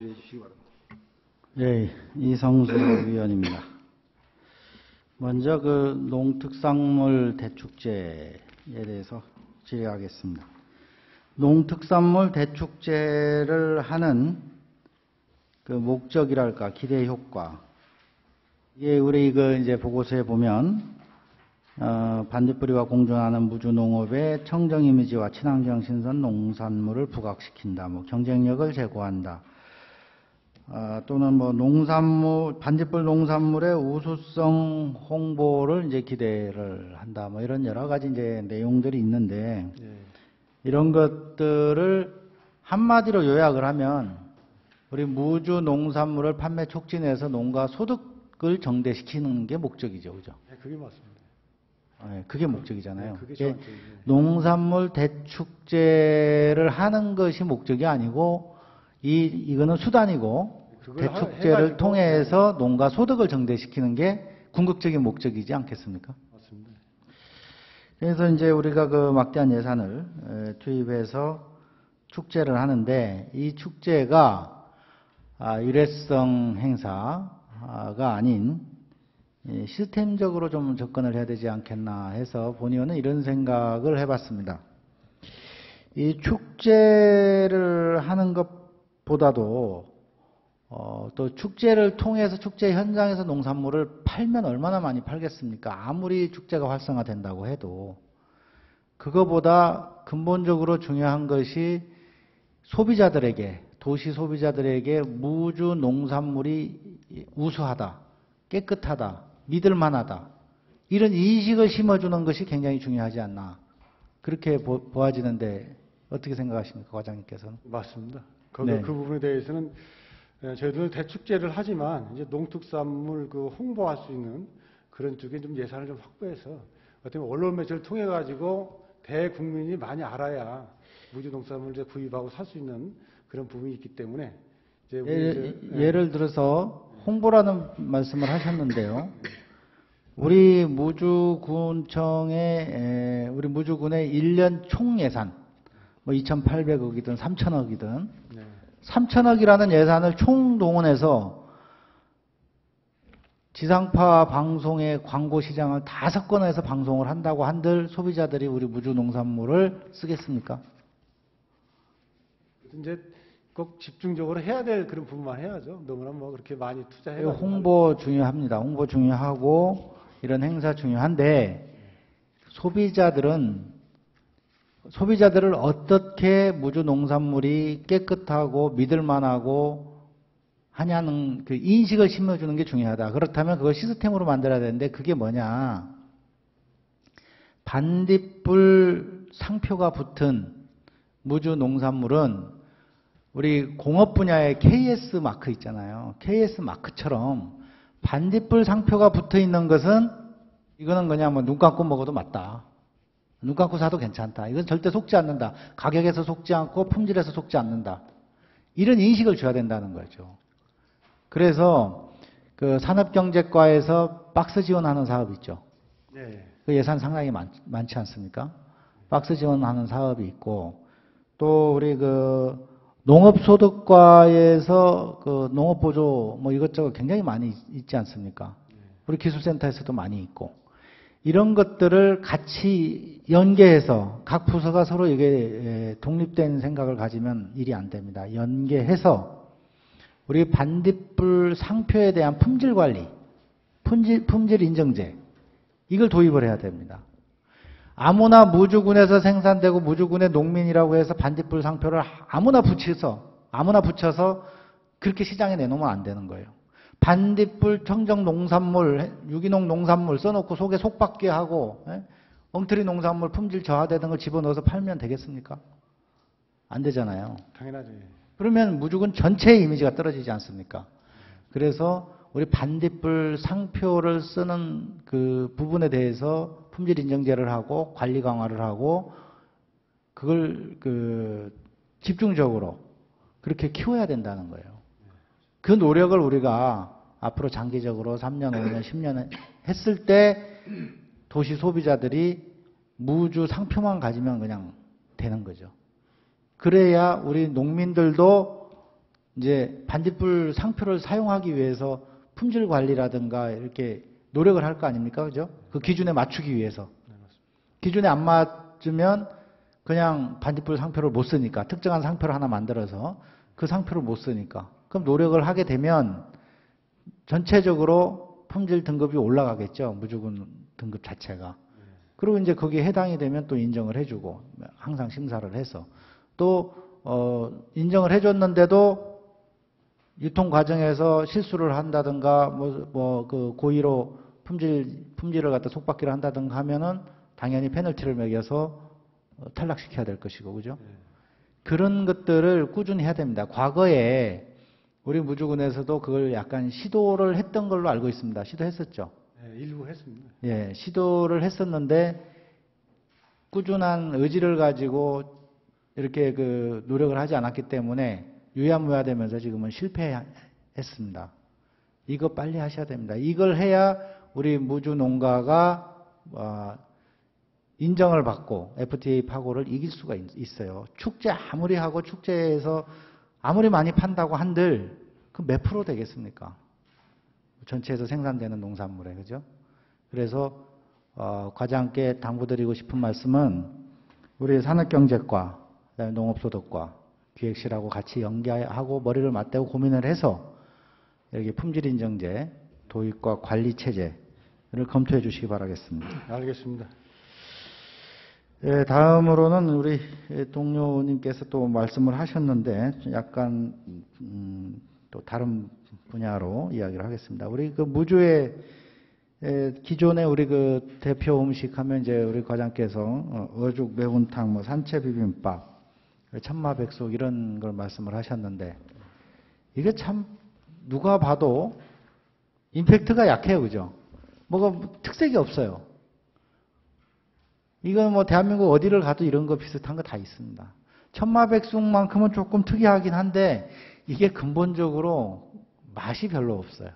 해주시기 바랍니다. 네, 이성수 위원입니다. 먼저 농특산물 대축제에 대해서 질의하겠습니다. 농특산물 대축제를 하는 목적이랄까, 기대 효과. 이게 우리 이제 보고서에 보면, 반딧불이와 공존하는 무주농업의 청정 이미지와 친환경 신선 농산물을 부각시킨다. 경쟁력을 제고한다. 또는 반딧불 농산물의 우수성 홍보를 기대를 한다. 이런 여러 가지 내용들이 있는데, 이런 것들을 한마디로 요약을 하면, 우리 무주 농산물을 판매 촉진해서 농가 소득을 정대시키는 게 목적이죠. 그죠? 네, 그게 맞습니다. 네, 그게 목적이잖아요. 네, 그게 저한테, 농산물 대축제를 하는 것이 목적이 아니고, 이거는 수단이고, 대축제를 통해서 농가 소득을 정대시키는 게 궁극적인 목적이지 않겠습니까? 맞습니다. 그래서 우리가 막대한 예산을 투입해서 축제를 하는데, 이 축제가 일회성 행사가 아닌 시스템적으로 좀 접근을 해야 되지 않겠나 해서 본의원은 이런 생각을 해봤습니다. 이 축제를 하는 것보다도 또 축제를 통해서 축제 현장에서 농산물을 팔면 얼마나 많이 팔겠습니까? 아무리 축제가 활성화된다고 해도. 그거보다 근본적으로 중요한 것이 소비자들에게, 도시 소비자들에게 무주 농산물이 우수하다, 깨끗하다, 믿을만하다, 이런 인식을 심어주는 것이 굉장히 중요하지 않나, 그렇게 보아지는데 어떻게 생각하십니까, 과장님께서는? 맞습니다. 네. 그 부분에 대해서는 저희들은 대축제를 하지만 이제 농특산물 홍보할 수 있는 그런 쪽에 좀 예산을 좀 확보해서 어떻게 언론 매체를 통해 가지고 대국민이 많이 알아야 무주 농산물을 구입하고 살 수 있는 그런 부분이 있기 때문에 예를 들어서 홍보라는 말씀을 하셨는데요. 우리 무주군청의 우리 무주군의 1년 총 예산 2,800억이든 3,000억이든 3,000억이라는 예산을 총동원해서 지상파 방송의 광고 시장을 5건에서 방송을 한다고 한들 소비자들이 우리 무주 농산물을 쓰겠습니까? 이제 꼭 집중적으로 해야 될 그런 부분만 해야죠. 너무나 그렇게 많이 투자해가지고. 홍보 중요합니다. 홍보 중요하고 이런 행사 중요한데 소비자들을 어떻게 무주 농산물이 깨끗하고 믿을만하고 하냐는 그 인식을 심어주는 게 중요하다. 그렇다면 그걸 시스템으로 만들어야 되는데 그게 뭐냐? 반딧불 상표가 붙은 무주 농산물은 우리 공업 분야의 KS 마크 있잖아요. KS 마크처럼 반딧불 상표가 붙어 있는 것은 이거는 그냥 눈 감고 먹어도 맞다. 눈 감고 사도 괜찮다. 이건 절대 속지 않는다. 가격에서 속지 않고 품질에서 속지 않는다. 이런 인식을 줘야 된다는 거죠. 그래서 산업경제과에서 박스 지원하는 사업 있죠. 네. 그 예산 상당히 많지 않습니까? 박스 지원하는 사업이 있고 또 우리 농업소득과에서 농업보조 이것저것 굉장히 많이 있지 않습니까? 우리 기술센터에서도 많이 있고 이런 것들을 같이 연계해서 각 부서가 서로 이게 독립된 생각을 가지면 일이 안 됩니다. 연계해서 우리 반딧불 상표에 대한 품질 관리, 품질 인정제 이걸 도입을 해야 됩니다. 아무나 무주군에서 생산되고 무주군의 농민이라고 해서 반딧불 상표를 아무나 붙여서 그렇게 시장에 내놓으면 안 되는 거예요. 반딧불 청정 농산물, 유기농 농산물 써놓고 속에 속박게 하고 엉터리 농산물 품질 저하되는 걸 집어넣어서 팔면 되겠습니까? 안 되잖아요. 당연하죠. 그러면 무주군 전체의 이미지가 떨어지지 않습니까? 그래서 우리 반딧불 상표를 쓰는 그 부분에 대해서 품질 인정제를 하고 관리 강화를 하고 그걸 집중적으로 그렇게 키워야 된다는 거예요. 그 노력을 우리가 앞으로 장기적으로 3년, 5년, 10년 했을 때 도시 소비자들이 무주 상표만 가지면 그냥 되는 거죠. 그래야 우리 농민들도 이제 반딧불 상표를 사용하기 위해서 품질 관리라든가 이렇게 노력을 할 거 아닙니까? 그죠? 그 기준에 맞추기 위해서. 기준에 안 맞으면 그냥 반딧불 상표를 못 쓰니까, 특정한 상표를 하나 만들어서 그 상표를 못 쓰니까. 그럼 노력을 하게 되면 전체적으로 품질 등급이 올라가겠죠. 무주군 등급 자체가. 그리고 이제 거기에 해당이 되면 또 인정을 해주고, 항상 심사를 해서. 또, 인정을 해줬는데도 유통 과정에서 실수를 한다든가, 그 고의로 품질을 갖다 속박기를 한다든가 하면은 당연히 페널티를 매겨서 탈락시켜야 될 것이고, 그죠? 그런 것들을 꾸준히 해야 됩니다. 과거에 우리 무주군에서도 그걸 약간 시도를 했던 걸로 알고 있습니다. 시도했었죠? 네, 일부 했습니다. 예, 시도를 했었는데 꾸준한 의지를 가지고 이렇게 그 노력을 하지 않았기 때문에 유야무야되면서 지금은 실패했습니다. 이거 빨리 하셔야 됩니다. 이걸 해야 우리 무주 농가가 인정을 받고 FTA 파고를 이길 수가 있어요. 축제 아무리 하고 축제에서 아무리 많이 판다고 한들 그 몇 프로 되겠습니까? 전체에서 생산되는 농산물에, 그죠? 그래서 과장께 당부드리고 싶은 말씀은 우리 산업경제과, 그다음에 농업소득과 기획실하고 같이 연계하고 머리를 맞대고 고민을 해서 여기 품질인정제, 도입과 관리체제를 검토해 주시기 바라겠습니다. 알겠습니다. 예, 다음으로는 우리 동료님께서 또 말씀을 하셨는데 약간 또 다른 분야로 이야기를 하겠습니다. 우리 그 무주의 기존에 우리 그 대표 음식 하면 이제 우리 과장께서 어죽 매운탕, 뭐 산채 비빔밥, 참마백숙 이런 걸 말씀을 하셨는데 이게 참 누가 봐도 임팩트가 약해요, 그죠? 뭐가 특색이 없어요. 이건 뭐 대한민국 어디를 가도 이런 거 비슷한 거 다 있습니다. 천마백숙만큼은 조금 특이하긴 한데 이게 근본적으로 맛이 별로 없어요.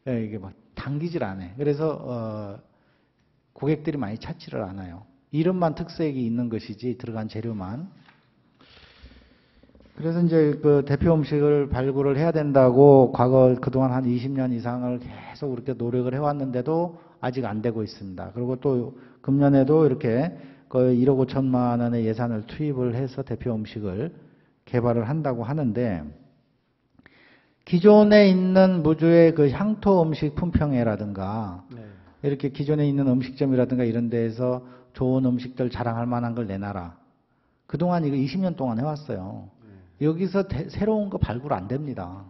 이게 막 당기질 않아요. 그래서 고객들이 많이 찾지를 않아요. 이름만 특색이 있는 것이지 들어간 재료만. 그래서 이제 그 대표 음식을 발굴을 해야 된다고 과거 그동안 한 20년 이상을 계속 그렇게 노력을 해왔는데도 아직 안 되고 있습니다. 그리고 또 금년에도 이렇게 거의 1억 5천만 원의 예산을 투입을 해서 대표 음식을 개발을 한다고 하는데 기존에 있는 무주의 그 향토 음식 품평회라든가 네. 이렇게 기존에 있는 음식점이라든가 이런 데에서 좋은 음식들 자랑할 만한 걸 내놔라. 그동안 이거 20년 동안 해왔어요. 여기서 새로운 거 발굴 안 됩니다.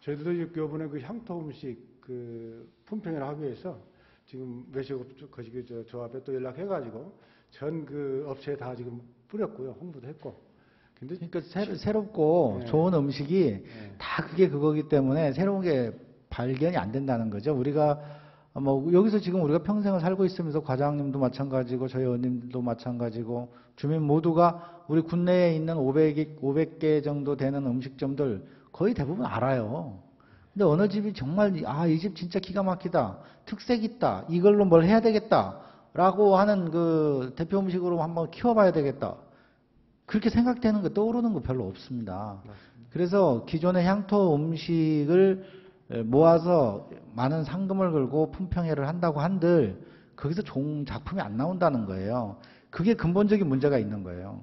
저희들도 이번에 그 향토 음식 그 품평회를 하기 위해서 지금 외식업 거시기 조합에 또 연락해가지고 전 그 업체에 다 지금 뿌렸고요. 홍보도 했고. 근데 그러니까 새롭고 네. 좋은 음식이 네. 다 그게 그거기 때문에 새로운 게 발견이 안 된다는 거죠. 우리가 뭐 여기서 지금 우리가 평생을 살고 있으면서 과장님도 마찬가지고 저희 의원님들도 마찬가지고 주민 모두가 우리 국내에 있는 500개 정도 되는 음식점들 거의 대부분 알아요. 근데 어느 집이 정말 이 집 진짜 기가 막히다, 특색 있다, 이걸로 뭘 해야 되겠다라고 하는 그 대표 음식으로 한번 키워봐야 되겠다. 그렇게 생각되는 거 떠오르는 거 별로 없습니다. 그래서 기존의 향토 음식을 모아서 많은 상금을 걸고 품평회를 한다고 한들 거기서 좋은 작품이 안 나온다는 거예요. 그게 근본적인 문제가 있는 거예요.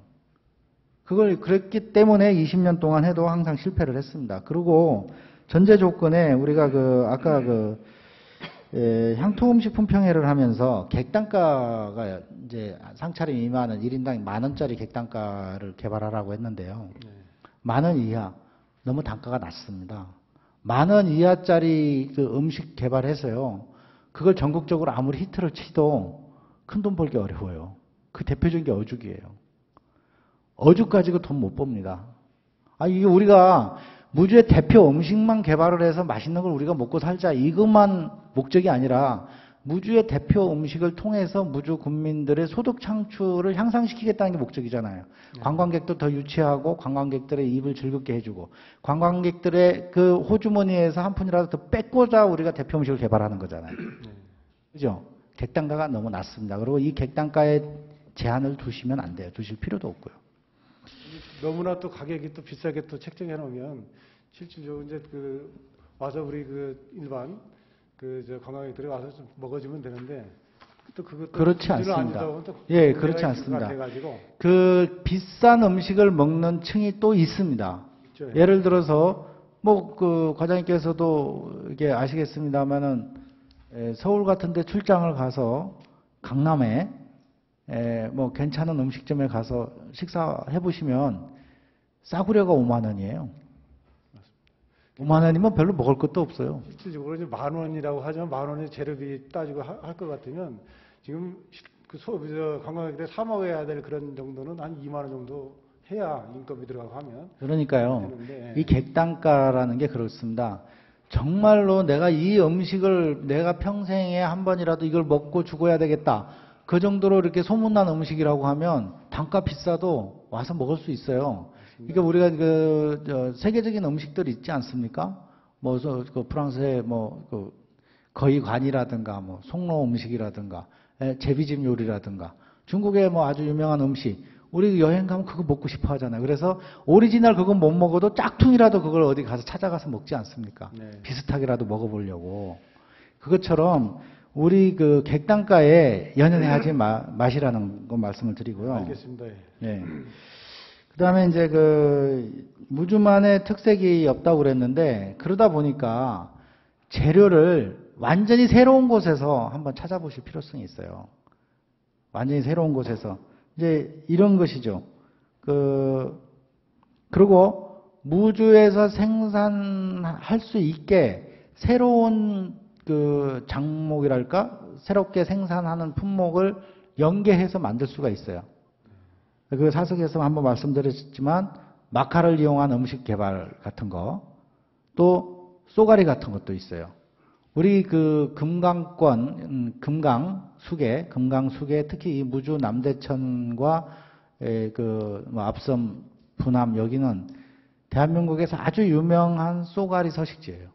그걸 그랬기 때문에 20년 동안 해도 항상 실패를 했습니다. 그리고 전제 조건에 우리가 아까 향토 음식 품평회를 하면서 객단가가 이제 상차림 이만은 1인당 10,000원짜리 객단가를 개발하라고 했는데요. 10,000원 이하 너무 단가가 낮습니다. 10,000원 이하짜리 그 음식 개발해서요. 그걸 전국적으로 아무리 히트를 치도 큰 돈 벌기 어려워요. 그 대표적인 게 어죽이에요. 어죽 가지고 돈 못 법니다. 이게 우리가 무주의 대표 음식만 개발을 해서 맛있는 걸 우리가 먹고 살자 이것만 목적이 아니라 무주의 대표 음식을 통해서 무주 국민들의 소득 창출을 향상시키겠다는 게 목적이잖아요. 관광객도 더 유치하고 관광객들의 입을 즐겁게 해주고 관광객들의 그 호주머니에서 한 푼이라도 더 뺏고자 우리가 대표 음식을 개발하는 거잖아요. 그죠? 객단가가 너무 낮습니다. 그리고 이 객단가에 제한을 두시면 안 돼요. 두실 필요도 없고요. 너무나 또 가격이 또 비싸게 또 책정해 놓으면 실질적으로 이제 와서 우리 일반 관광객들이 와서 좀 먹어주면 되는데 또 그것도 그렇지 기준을 안 않습니다. 주다 보면 또 예, 그렇지 문제가 않습니다. 돼가지고 그 비싼 음식을 먹는 층이 또 있습니다. 있죠. 예를 들어서 과장님께서도 이게 아시겠습니다만은 서울 같은데 출장을 가서 강남에 괜찮은 음식점에 가서 식사해 보시면 싸구려가 5만 원이에요. 5만 원이면 별로 먹을 것도 없어요. 실질적으로 이제 10,000원이라고 하지만 10,000원의 재료비 따지고 할 것 같으면 지금 관광객들이 사 먹어야 될 그런 정도는 한 2만 원 정도 해야 인건비 들어가고 하면 그러니까요. 되는데, 이 객단가라는 게 그렇습니다. 정말로 내가 이 음식을 내가 평생에 한 번이라도 이걸 먹고 죽어야 되겠다. 그 정도로 이렇게 소문난 음식이라고 하면 단가 비싸도 와서 먹을 수 있어요. 그러니까 우리가 세계적인 음식들 있지 않습니까? 그 프랑스의 거위관이라든가 송로 음식이라든가 제비집 요리라든가 중국의 아주 유명한 음식 우리 여행 가면 그거 먹고 싶어 하잖아요. 그래서 오리지널 그거 못 먹어도 짝퉁이라도 그걸 어디 가서 찾아가서 먹지 않습니까? 네. 비슷하게라도 먹어보려고. 그것처럼 우리 그 객단가에 연연해하지 마시라는 거 말씀을 드리고요. 알겠습니다. 예. 네. 그다음에 이제 무주만의 특색이 없다고 그랬는데 그러다 보니까 재료를 완전히 새로운 곳에서 한번 찾아보실 필요성이 있어요. 완전히 새로운 곳에서 이제 이런 것이죠. 그리고 무주에서 생산할 수 있게 새로운 장목이랄까 새롭게 생산하는 품목을 연계해서 만들 수가 있어요. 그 사석에서 한번 말씀드렸지만 마카를 이용한 음식 개발 같은 거, 또 쏘가리 같은 것도 있어요. 우리 금강수계 특히 이 무주 남대천과 앞섬, 부남 여기는 대한민국에서 아주 유명한 쏘가리 서식지예요.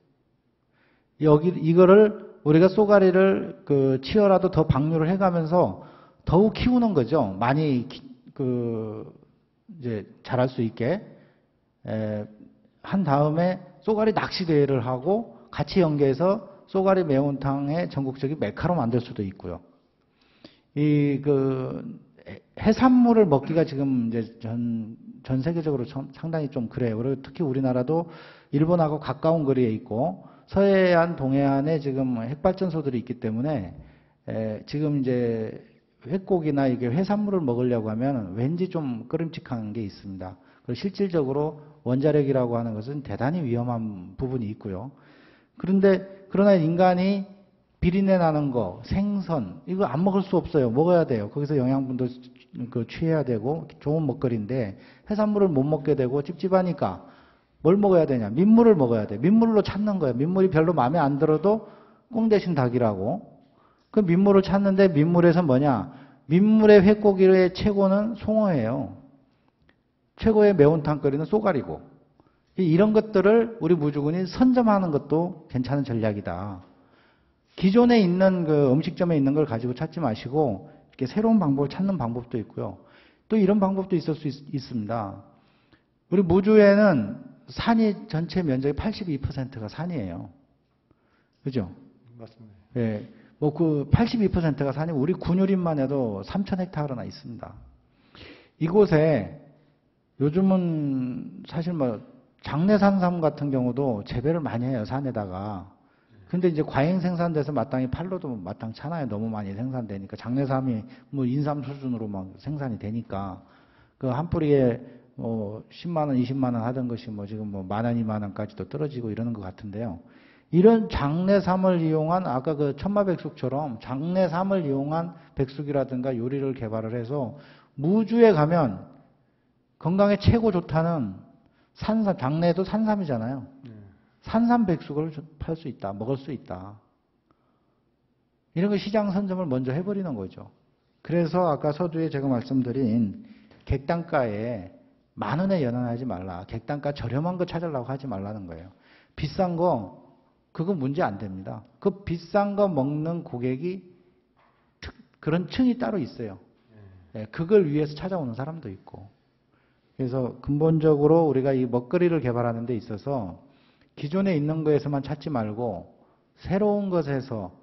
이거를 우리가 쏘가리를 치어라도 더 방류를 해가면서 더욱 키우는 거죠. 많이 이제 자랄 수 있게 한 다음에 쏘가리 낚시 대회를 하고 같이 연계해서 쏘가리 매운탕의 전국적인 메카로 만들 수도 있고요. 해산물을 먹기가 지금 이제 전 세계적으로 상당히 좀 그래요. 그리고 특히 우리나라도 일본하고 가까운 거리에 있고 서해안, 동해안에 지금 핵발전소들이 있기 때문에 지금 이제 횟고기나 이게 해산물을 먹으려고 하면 왠지 좀 꺼림칙한 게 있습니다. 그리고 실질적으로 원자력이라고 하는 것은 대단히 위험한 부분이 있고요. 그러나 인간이 비린내 나는 거, 생선, 이거 안 먹을 수 없어요. 먹어야 돼요. 거기서 영양분도 취해야 되고 좋은 먹거리인데 해산물을 못 먹게 되고 찝찝하니까 뭘 먹어야 되냐? 민물을 먹어야 돼. 민물로 찾는 거예요. 민물이 별로 마음에 안 들어도 꽁 대신 닭이라고. 그 민물을 찾는데 민물에서 뭐냐? 민물의 횟고기의 최고는 송어예요. 최고의 매운탕거리는 쏘가리고. 이런 것들을 우리 무주군이 선점하는 것도 괜찮은 전략이다. 기존에 있는 음식점에 있는 걸 가지고 찾지 마시고 이렇게 새로운 방법을 찾는 방법도 있고요. 또 이런 방법도 있을 수 있습니다. 우리 무주에는 산이 전체 면적의 82%가 산이에요. 그죠? 맞습니다. 예. 82%가 산이고 우리 군유림만 해도 3,000헥타르나 있습니다. 이곳에 요즘은 사실 장내산삼 같은 경우도 재배를 많이 해요, 산에다가. 근데 이제 과잉 생산돼서 마땅히 팔로도 마땅찮아요. 너무 많이 생산되니까. 장내삼이 인삼 수준으로 막 생산이 되니까. 한 뿌리에 10만 원, 20만 원 하던 것이 지금 10,000원, 20,000원까지도 떨어지고 이러는 것 같은데요. 이런 장내삼을 이용한 아까 천마백숙처럼 장내삼을 이용한 백숙이라든가 요리를 개발을 해서 무주에 가면 건강에 최고 좋다는 산삼, 장내도 산삼이잖아요. 산삼 백숙을 팔 수 있다, 먹을 수 있다. 이런 거 시장 선점을 먼저 해버리는 거죠. 그래서 아까 서두에 제가 말씀드린 객단가에 10,000원에 연연하지 말라. 객단가 저렴한 거 찾으려고 하지 말라는 거예요. 비싼 거 그거 문제 안 됩니다. 그 비싼 거 먹는 고객이 그런 층이 따로 있어요. 그걸 위해서 찾아오는 사람도 있고. 그래서 근본적으로 우리가 이 먹거리를 개발하는 데 있어서 기존에 있는 거에서만 찾지 말고 새로운 것에서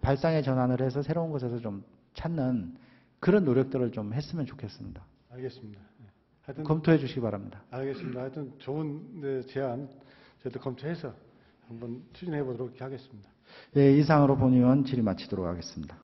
발상의 전환을 해서 새로운 것에서 좀 찾는 그런 노력들을 좀 했으면 좋겠습니다. 알겠습니다. 예. 하여튼 검토해 주시기 바랍니다. 알겠습니다. 하여튼 좋은 제안 저희도 검토해서 한번 추진해 보도록 하겠습니다. 예, 이상으로 본의원 질의 마치도록 하겠습니다.